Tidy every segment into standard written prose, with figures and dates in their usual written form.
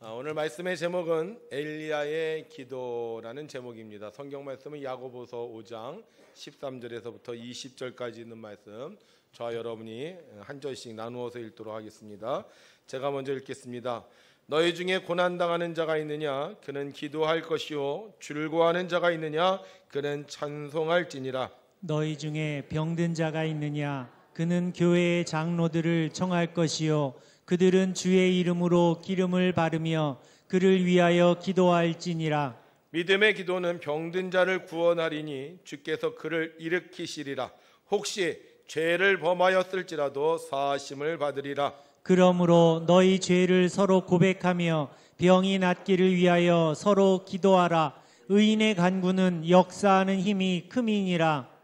오늘 말씀의 제목은 엘리야의 기도라는 제목입니다. 성경 말씀은 야고보서 5장 13절에서부터 20절까지 있는 말씀, 저와 여러분이 한 절씩 나누어서 읽도록 하겠습니다. 제가 먼저 읽겠습니다. 너희 중에 고난당하는 자가 있느냐? 그는 기도할 것이요. 즐거워하는 자가 있느냐? 그는 찬송할지니라. 너희 중에 병든 자가 있느냐? 그는 교회의 장로들을 청할 것이요. 그들은 주의 이름으로 기름을 바르며 그를 위하여 기도할지니라. 믿음의 기도는 병든 자를 구원하리니 주께서 그를 일으키시리라. 혹시 죄를 범하였을지라도 사하심을 받으리라. 그러므로 너희 죄를 서로 고백하며 병이 낫기를 위하여 서로 기도하라. 의인의 간구는 역사하는 힘이 큼이니라.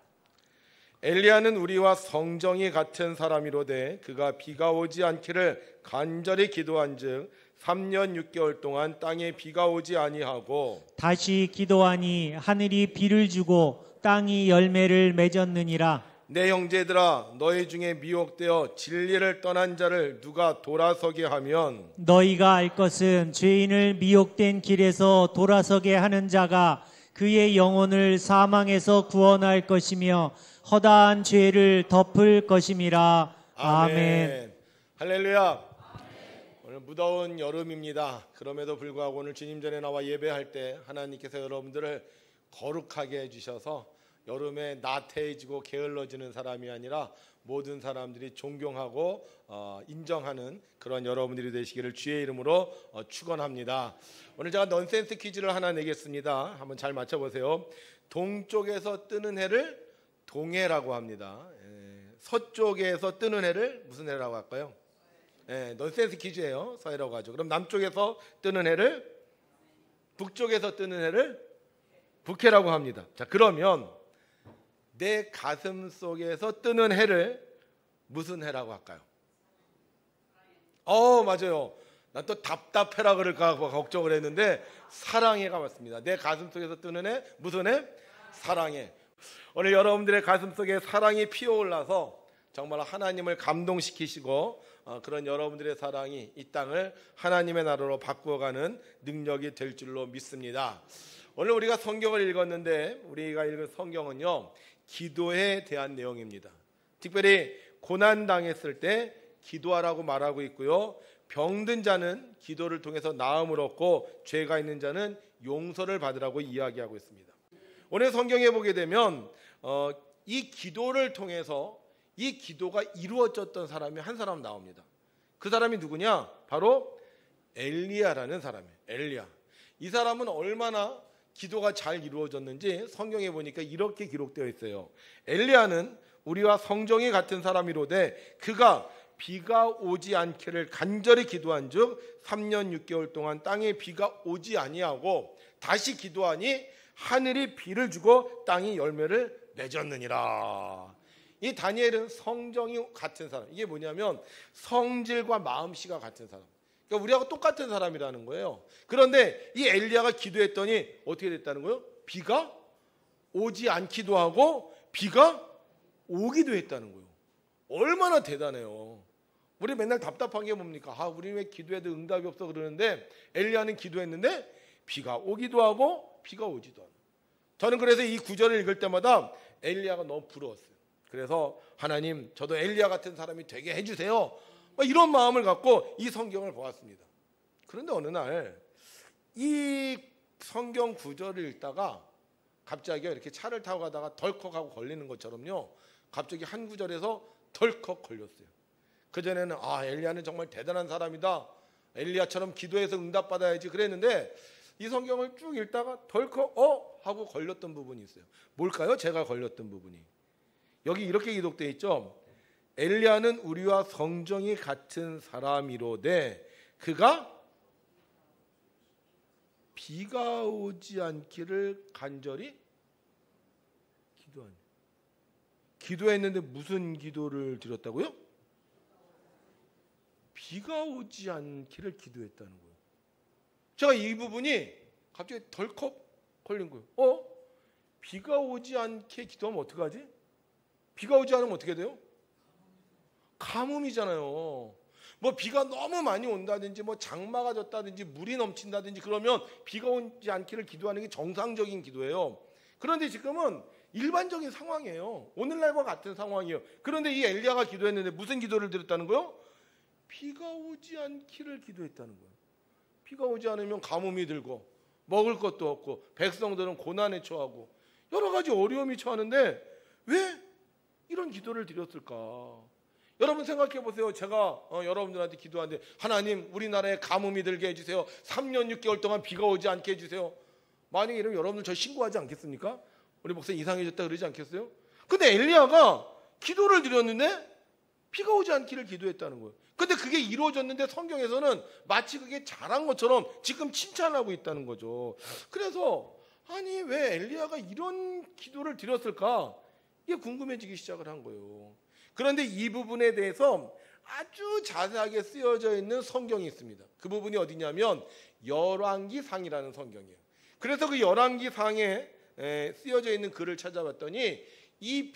엘리야는 우리와 성정이 같은 사람이로되 그가 비가 오지 않기를 간절히 기도한즉 3년 6개월 동안 땅에 비가 오지 아니하고 다시 기도하니 하늘이 비를 주고 땅이 열매를 맺었느니라. 내 형제들아, 너희 중에 미혹되어 진리를 떠난 자를 누가 돌아서게 하면 너희가 알 것은 죄인을 미혹된 길에서 돌아서게 하는 자가 그의 영혼을 사망에서 구원할 것이며 허다한 죄를 덮을 것임이라. 아멘. 할렐루야. 오늘 무더운 여름입니다. 그럼에도 불구하고 오늘 주님 전에 나와 예배할 때 하나님께서 여러분들을 거룩하게 해주셔서 여름에 나태해지고 게을러지는 사람이 아니라 모든 사람들이 존경하고 인정하는 그런 여러분들이 되시기를 주의 이름으로 축원합니다. 오늘 제가 넌센스 퀴즈를 하나 내겠습니다. 한번 잘 맞춰보세요. 동쪽에서 뜨는 해를 동해라고 합니다. 서쪽에서 뜨는 해를 무슨 해라고 할까요? 넌센스 퀴즈예요. 서해라고 하죠. 그럼 남쪽에서 뜨는 해를, 북쪽에서 뜨는 해를 북해라고 합니다. 자, 그러면 내 가슴 속에서 뜨는 해를 무슨 해라고 할까요? 맞아요. 난 또 답답해라 그럴까 걱정을 했는데 사랑해가 맞습니다. 내 가슴 속에서 뜨는 해 무슨 해? 사랑해. 오늘 여러분들의 가슴 속에 사랑이 피어올라서 정말 하나님을 감동시키시고 그런 여러분들의 사랑이 이 땅을 하나님의 나라로 바꾸어가는 능력이 될 줄로 믿습니다. 오늘 우리가 성경을 읽었는데 우리가 읽은 성경은요, 기도에 대한 내용입니다. 특별히 고난당했을 때 기도하라고 말하고 있고요, 병든 자는 기도를 통해서 나음을 얻고 죄가 있는 자는 용서를 받으라고 이야기하고 있습니다. 오늘 성경에 보게 되면 이 기도를 통해서 이 기도가 이루어졌던 사람이 한 사람 나옵니다. 그 사람이 누구냐? 바로 엘리야라는 사람이에요. 엘리야. 이 사람은 얼마나 기도가 잘 이루어졌는지 성경에 보니까 이렇게 기록되어 있어요. 엘리야는 우리와 성정이 같은 사람이로되 그가 비가 오지 않기를 간절히 기도한즉 3년 6개월 동안 땅에 비가 오지 아니하고 다시 기도하니 하늘이 비를 주고 땅이 열매를 맺었느니라. 이 다니엘은 성정이 같은 사람. 이게 뭐냐면 성질과 마음씨가 같은 사람. 그러니까 우리하고 똑같은 사람이라는 거예요. 그런데 이 엘리야가 기도했더니 어떻게 됐다는 거예요? 비가 오지 않기도 하고 비가 오기도 했다는 거예요. 얼마나 대단해요. 우리 맨날 답답한 게 뭡니까? 우리 왜 기도해도 응답이 없어 그러는데 엘리야는 기도했는데 비가 오기도 하고 비가 오지도 않아요. 저는 그래서 이 구절을 읽을 때마다 엘리야가 너무 부러웠어요. 그래서 하나님, 저도 엘리야 같은 사람이 되게 해주세요. 이런 마음을 갖고 이 성경을 보았습니다. 그런데 어느 날 이 성경 구절을 읽다가 갑자기 이렇게 차를 타고 가다가 덜컥하고 걸리는 것처럼요, 갑자기 한 구절에서 덜컥 걸렸어요. 그전에는 엘리야는 정말 대단한 사람이다, 엘리야처럼 기도해서 응답받아야지 그랬는데 이 성경을 쭉 읽다가 덜컥 하고 걸렸던 부분이 있어요. 뭘까요? 제가 걸렸던 부분이 여기 이렇게 기록되어 있죠. 엘리야는 우리와 성정이 같은 사람이로되 그가 비가 오지 않기를 간절히 기도했는데 무슨 기도를 드렸다고요? 비가 오지 않기를 기도했다는 거예요. 제가 이 부분이 갑자기 덜컥 걸린 거예요. 비가 오지 않게 기도하면 어떡하지? 비가 오지 않으면 어떻게 돼요? 가뭄이잖아요. 뭐 비가 너무 많이 온다든지 뭐 장마가 졌다든지 물이 넘친다든지 그러면 비가 오지 않기를 기도하는 게 정상적인 기도예요. 그런데 지금은 일반적인 상황이에요. 오늘날과 같은 상황이에요. 그런데 이 엘리야가 기도했는데 무슨 기도를 드렸다는 거예요? 비가 오지 않기를 기도했다는 거예요. 비가 오지 않으면 가뭄이 들고 먹을 것도 없고 백성들은 고난에 처하고 여러 가지 어려움이 처하는데 왜 이런 기도를 드렸을까? 여러분 생각해 보세요. 제가 여러분들한테 기도하는데 하나님 우리나라에 가뭄이 들게 해주세요. 3년 6개월 동안 비가 오지 않게 해주세요. 만약에 이러면 여러분들 저 신고하지 않겠습니까? 우리 목사님 이상해졌다 그러지 않겠어요? 근데 엘리야가 기도를 드렸는데 비가 오지 않기를 기도했다는 거예요. 근데 그게 이루어졌는데 성경에서는 마치 그게 잘한 것처럼 지금 칭찬하고 있다는 거죠. 그래서 아니 왜 엘리야가 이런 기도를 드렸을까? 이게 궁금해지기 시작을 한 거예요. 그런데 이 부분에 대해서 아주 자세하게 쓰여져 있는 성경이 있습니다. 그 부분이 어디냐면 열왕기상이라는 성경이에요. 그래서 그 열왕기상에 쓰여져 있는 글을 찾아봤더니 이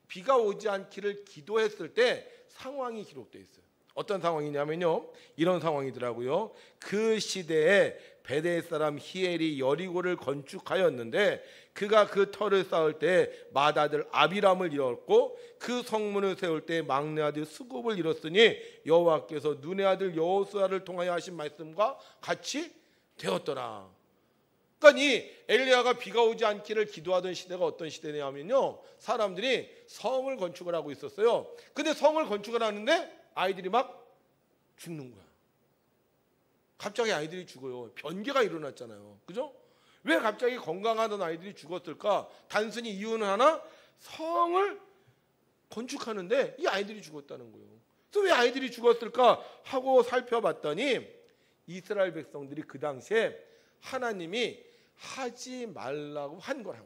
비가 오지 않기를 기도했을 때 상황이 기록되어 있어요. 어떤 상황이냐면요, 이런 상황이더라고요. 그 시대에 베델 사람 히엘이 여리고를 건축하였는데 그가 그 터를 쌓을 때 맏아들 아비람을 잃었고 그 성문을 세울 때 막내 아들 수굽을 잃었으니 여호와께서 눈의 아들 여호수아를 통하여 하신 말씀과 같이 되었더라. 그러니까 이 엘리야가 비가 오지 않기를 기도하던 시대가 어떤 시대냐면요, 사람들이 성을 건축을 하고 있었어요. 근데 성을 건축을 하는데 아이들이 막 죽는 거야. 갑자기 아이들이 죽어요. 변개가 일어났잖아요. 그죠? 왜 갑자기 건강하던 아이들이 죽었을까? 단순히 이유는 하나, 성을 건축하는데 이 아이들이 죽었다는 거예요. 그래서 왜 아이들이 죽었을까 하고 살펴봤더니 이스라엘 백성들이 그 당시에 하나님이 하지 말라고 한 거예요.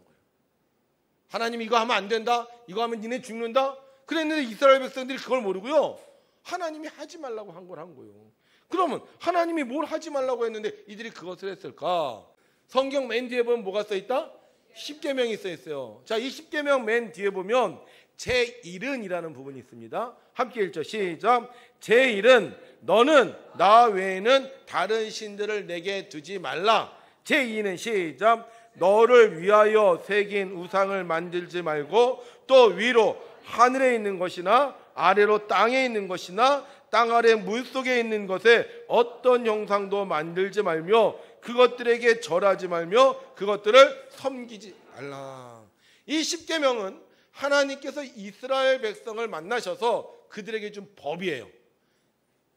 하나님 이거 하면 안 된다, 이거 하면 니네 죽는다 그랬는데 이스라엘 백성들이 그걸 모르고요, 하나님이 하지 말라고 한 거예요. 그러면 하나님이 뭘 하지 말라고 했는데 이들이 그것을 했을까? 성경 맨 뒤에 보면 뭐가 써있다? 10계명이 써있어요. 자, 이 10계명 맨 뒤에 보면 제1은이라는 부분이 있습니다. 함께 읽죠. 시작. 제1은 너는 나 외에는 다른 신들을 내게 두지 말라. 제2는 시작. 너를 위하여 새긴 우상을 만들지 말고 또 위로 하늘에 있는 것이나 아래로 땅에 있는 것이나 땅 아래 물속에 있는 것에 어떤 형상도 만들지 말며 그것들에게 절하지 말며 그것들을 섬기지 말라. 이 10계명은 하나님께서 이스라엘 백성을 만나셔서 그들에게 준 법이에요.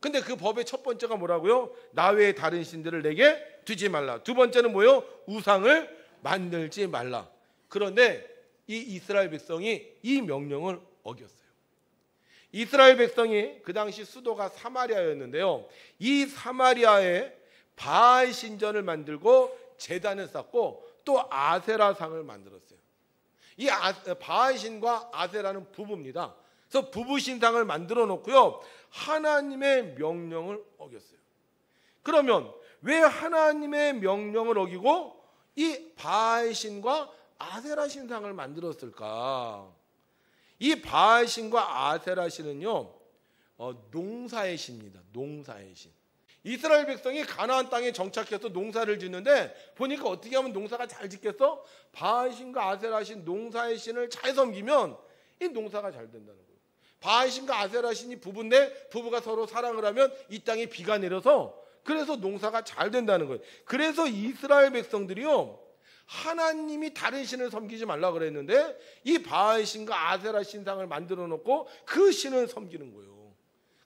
근데 그 법의 첫 번째가 뭐라고요? 나 외에 다른 신들을 내게 두지 말라. 두 번째는 뭐예요? 우상을 만들지 말라. 그런데 이 이스라엘 백성이 이 명령을 어겼어요. 이스라엘 백성이 그 당시 수도가 사마리아였는데요, 이 사마리아에 바알 신전을 만들고 제단을 쌓고 또 아세라상을 만들었어요. 이 바알 신과 아세라는 부부입니다. 그래서 부부 신상을 만들어 놓고요, 하나님의 명령을 어겼어요. 그러면 왜 하나님의 명령을 어기고 이 바알 신과 아세라 신상을 만들었을까? 이 바알 신과 아세라 신은요, 농사의 신입니다. 농사의 신. 이스라엘 백성이 가나안 땅에 정착해서 농사를 짓는데 보니까 어떻게 하면 농사가 잘 짓겠어? 바알 신과 아세라 신, 농사의 신을 잘 섬기면 이 농사가 잘 된다는 거예요. 바알 신과 아세라 신이 부부인데 부부가 서로 사랑을 하면 이 땅에 비가 내려서 그래서 농사가 잘 된다는 거예요. 그래서 이스라엘 백성들이요, 하나님이 다른 신을 섬기지 말라 그랬는데 이 바알 신과 아세라 신상을 만들어 놓고 그 신을 섬기는 거예요.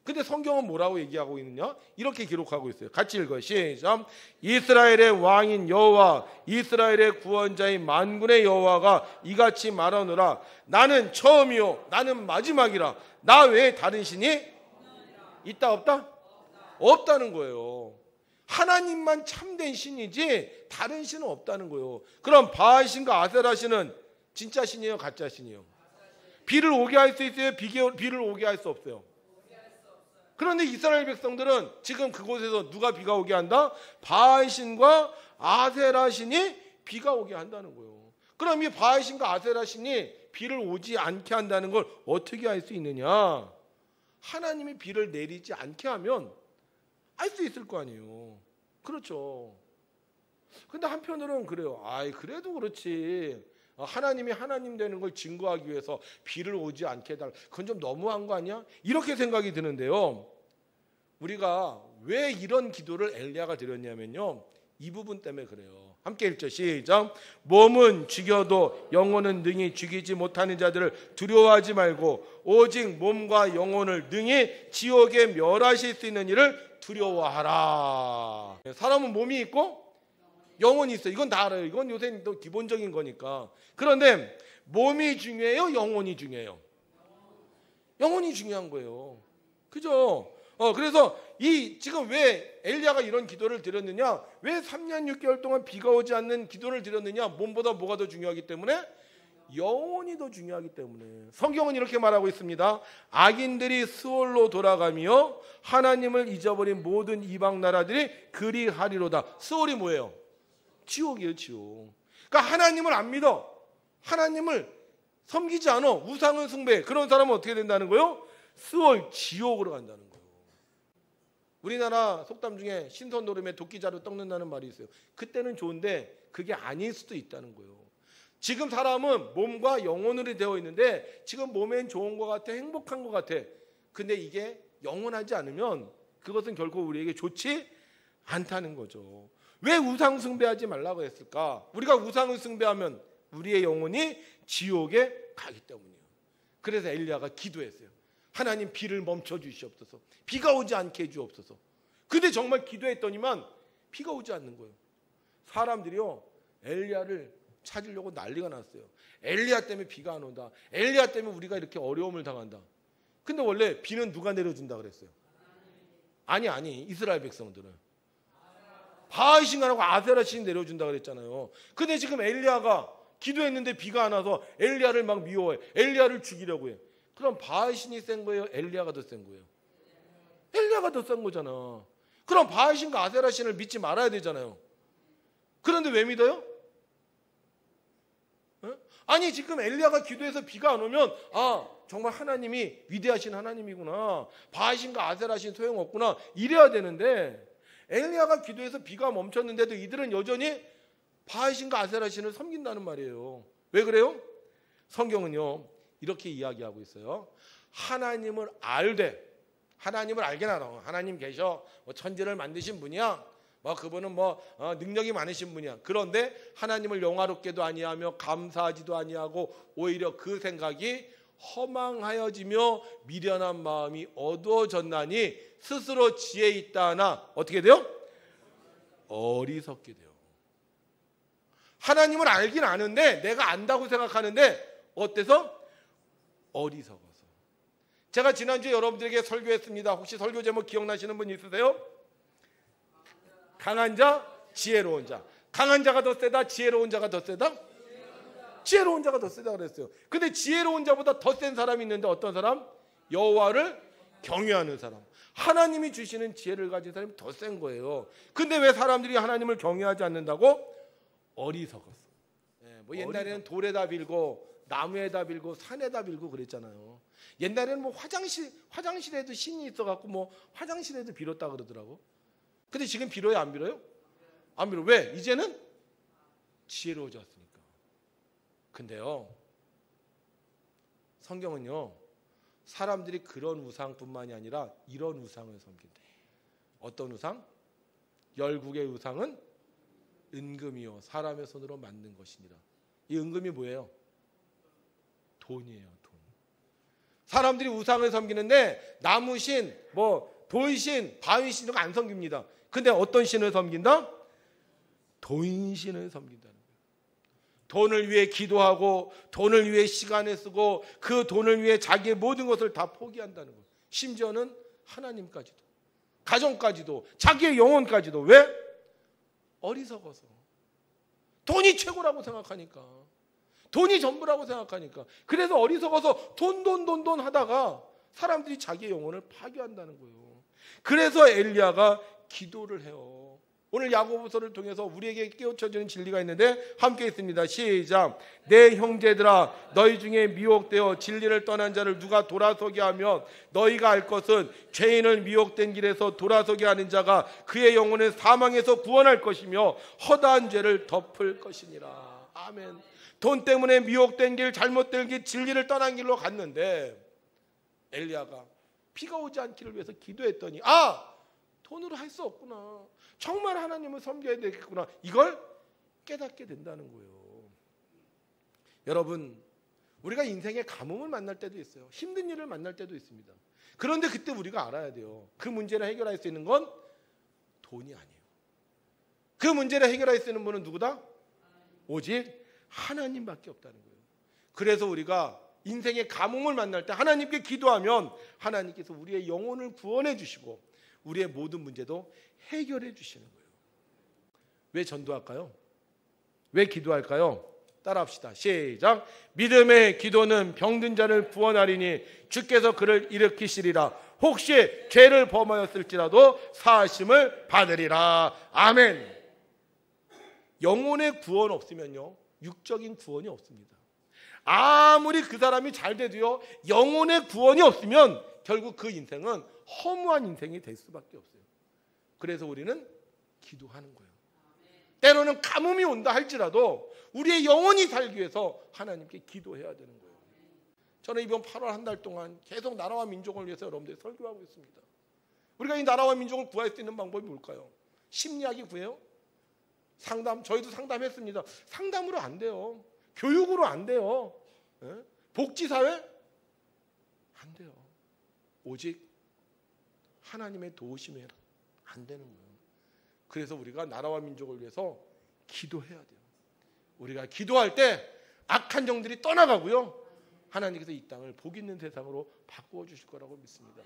근데 성경은 뭐라고 얘기하고 있느냐? 이렇게 기록하고 있어요. 같이 읽어요. 시작. 이스라엘의 왕인 여호와, 이스라엘의 구원자인 만군의 여호와가 이같이 말하노라. 나는 처음이요 나는 마지막이라. 나 외에 다른 신이 있다 없다? 없다는 거예요. 하나님만 참된 신이지 다른 신은 없다는 거예요. 그럼 바알 신과 아세라 신은 진짜 신이에요, 가짜 신이에요? 비를 오게 할 수 있어요, 비를 오게 할 수 없어요? 그런데 이스라엘 백성들은 지금 그곳에서 누가 비가 오게 한다? 바알 신과 아세라 신이 비가 오게 한다는 거예요. 그럼 이 바알 신과 아세라 신이 비를 오지 않게 한다는 걸 어떻게 할 수 있느냐? 하나님이 비를 내리지 않게 하면 알 수 있을 거 아니에요. 그렇죠. 근데 한편으로는 그래요. 그래도 그렇지. 하나님이 하나님 되는 걸 증거하기 위해서 비를 오지 않게 해달라. 그건 좀 너무한 거 아니야? 이렇게 생각이 드는데요. 우리가 왜 이런 기도를 엘리야가 드렸냐면요. 이 부분 때문에 그래요. 함께 읽죠. 시작. 몸은 죽여도 영혼은 능히 죽이지 못하는 자들을 두려워하지 말고 오직 몸과 영혼을 능히 지옥에 멸하실 수 있는 이를 두려워하라. 사람은 몸이 있고 영혼이 있어요. 이건 다 알아요. 이건 요새 또 기본적인 거니까. 그런데 몸이 중요해요? 영혼이 중요해요? 영혼이 중요한 거예요. 그죠? 그래서 지금 왜 엘리야가 이런 기도를 드렸느냐? 왜 3년 6개월 동안 비가 오지 않는 기도를 드렸느냐? 몸보다 뭐가 더 중요하기 때문에? 영혼이 더 중요하기 때문에. 성경은 이렇게 말하고 있습니다. 악인들이 스올로 돌아가며 하나님을 잊어버린 모든 이방 나라들이 그리하리로다. 스올이 뭐예요? 지옥이에요, 지옥. 그러니까 하나님을 안 믿어. 하나님을 섬기지 않아. 우상을 숭배해. 그런 사람은 어떻게 된다는 거예요? 스올, 지옥으로 간다는 거예요. 우리나라 속담 중에 신선 노름에 도끼자루 떡는다는 말이 있어요. 그때는 좋은데 그게 아닐 수도 있다는 거예요. 지금 사람은 몸과 영혼으로 되어 있는데 지금 몸엔 좋은 것 같아, 행복한 것 같아. 근데 이게 영원하지 않으면 그것은 결코 우리에게 좋지 않다는 거죠. 왜 우상 숭배하지 말라고 했을까? 우리가 우상을 숭배하면 우리의 영혼이 지옥에 가기 때문이에요. 그래서 엘리야가 기도했어요. 하나님 비를 멈춰 주시옵소서. 비가 오지 않게 해 주옵소서. 근데 정말 기도했더니만 비가 오지 않는 거예요. 사람들이요 엘리야를 찾으려고 난리가 났어요. 엘리야 때문에 비가 안 온다. 엘리야 때문에 우리가 이렇게 어려움을 당한다. 근데 원래 비는 누가 내려준다 그랬어요? 아니 이스라엘 백성들은 바알 신하고 아세라 신 내려준다 그랬잖아요. 근데 지금 엘리야가 기도했는데 비가 안 와서 엘리야를 막 미워해. 엘리야를 죽이려고 해. 그럼 바알 신이 센 거예요? 엘리야가 더 센 거예요? 엘리야가 더 센 거잖아. 그럼 바알 신과 아세라 신을 믿지 말아야 되잖아요. 그런데 왜 믿어요? 아니 지금 엘리야가 기도해서 비가 안 오면 정말 하나님이 위대하신 하나님이구나. 바알 신과 아세라 신 소용없구나. 이래야 되는데 엘리야가 기도해서 비가 멈췄는데도 이들은 여전히 바알 신과 아세라 신을 섬긴다는 말이에요. 왜 그래요? 성경은요 이렇게 이야기하고 있어요. 하나님을 알되, 하나님을 알긴 알아. 하나님 계셔. 천지를 만드신 분이야. 그분은 능력이 많으신 분이야. 그런데 하나님을 영화롭게도 아니하며 감사하지도 아니하고 오히려 그 생각이 허망하여지며 미련한 마음이 어두워졌나니 스스로 지혜 있다 하나 어떻게 돼요? 어리석게 돼요. 하나님을 알긴 아는데 내가 안다고 생각하는데 어때서? 어리석어서. 제가 지난주에 여러분들에게 설교했습니다. 혹시 설교 제목 기억나시는 분 있으세요? 강한 자, 지혜로운 자. 강한 자가 더 세다, 지혜로운 자가 더 세다? 지혜로운 자가 더 세다 그랬어요. 근데 지혜로운 자보다 더 센 사람이 있는데 어떤 사람? 여호와를 경외하는 사람. 하나님이 주시는 지혜를 가진 사람이 더 센 거예요. 근데 왜 사람들이 하나님을 경외하지 않는다고? 어리석었어. 옛날에는 돌에다 빌고 나무에다 빌고 산에다 빌고 그랬잖아요. 옛날에는 화장실에도 신이 있어갖고 화장실에도 빌었다 그러더라고. 근데 지금 빌어요, 안 빌어요? 안 빌어. 왜? 이제는 지혜로워졌으니까. 근데요, 성경은요, 사람들이 그런 우상뿐만이 아니라 이런 우상을 섬긴대. 어떤 우상? 열국의 우상은 은금이요 사람의 손으로 만든 것이니라. 이 은금이 뭐예요? 돈이에요, 돈. 사람들이 우상을 섬기는데 나무신, 돌신, 바위신 이런 거 안 섬깁니다. 근데 어떤 신을 섬긴다? 돈신을 섬긴다는 거예요. 돈을 위해 기도하고 돈을 위해 시간을 쓰고 그 돈을 위해 자기의 모든 것을 다 포기한다는 거예요. 심지어는 하나님까지도, 가정까지도, 자기의 영혼까지도. 왜? 어리석어서. 돈이 최고라고 생각하니까. 돈이 전부라고 생각하니까. 그래서 어리석어서 돈 하다가 사람들이 자기의 영혼을 파괴한다는 거예요. 그래서 엘리야가 기도를 해요. 오늘 야고보서를 통해서 우리에게 깨우쳐지는 진리가 있는데 함께 있습니다. 시작. 내 형제들아 너희 중에 미혹되어 진리를 떠난 자를 누가 돌아서게 하면 너희가 알 것은 죄인을 미혹된 길에서 돌아서게 하는 자가 그의 영혼을 사망에서 구원할 것이며 허다한 죄를 덮을 것이니라. 아멘. 돈 때문에 미혹된 길, 잘못된 길, 진리를 떠난 길로 갔는데 엘리야가 비가 오지 않기를 위해서 기도했더니 돈으로 할 수 없구나. 정말 하나님을 섬겨야 되겠구나. 이걸 깨닫게 된다는 거예요. 여러분, 우리가 인생의 가뭄을 만날 때도 있어요. 힘든 일을 만날 때도 있습니다. 그런데 그때 우리가 알아야 돼요. 그 문제를 해결할 수 있는 건 돈이 아니에요. 그 문제를 해결할 수 있는 분은 누구다? 오직 하나님밖에 없다는 거예요. 그래서 우리가 인생의 가뭄을 만날 때 하나님께 기도하면 하나님께서 우리의 영혼을 구원해 주시고 우리의 모든 문제도 해결해 주시는 거예요. 왜 전도할까요? 왜 기도할까요? 따라합시다. 시작. 믿음의 기도는 병든 자를 구원하리니 주께서 그를 일으키시리라. 혹시 죄를 범하였을지라도 사하심을 받으리라. 아멘. 영혼의 구원 없으면요, 육적인 구원이 없습니다. 아무리 그 사람이 잘 돼도요, 영혼의 구원이 없으면 결국 그 인생은 허무한 인생이 될 수밖에 없어요. 그래서 우리는 기도하는 거예요. 때로는 가뭄이 온다 할지라도 우리의 영혼이 살기 위해서 하나님께 기도해야 되는 거예요. 저는 이번 8월 한 달 동안 계속 나라와 민족을 위해서 여러분들 설교하고 있습니다. 우리가 이 나라와 민족을 구할 수 있는 방법이 뭘까요? 심리학이 구해요? 상담, 저희도 상담했습니다. 상담으로 안 돼요. 교육으로 안 돼요. 복지사회? 안 돼요. 오직 하나님의 도우심에 안 되는 거예요. 그래서 우리가 나라와 민족을 위해서 기도해야 돼요. 우리가 기도할 때 악한 정들이 떠나가고요, 하나님께서 이 땅을 복 있는 세상으로 바꾸어 주실 거라고 믿습니다.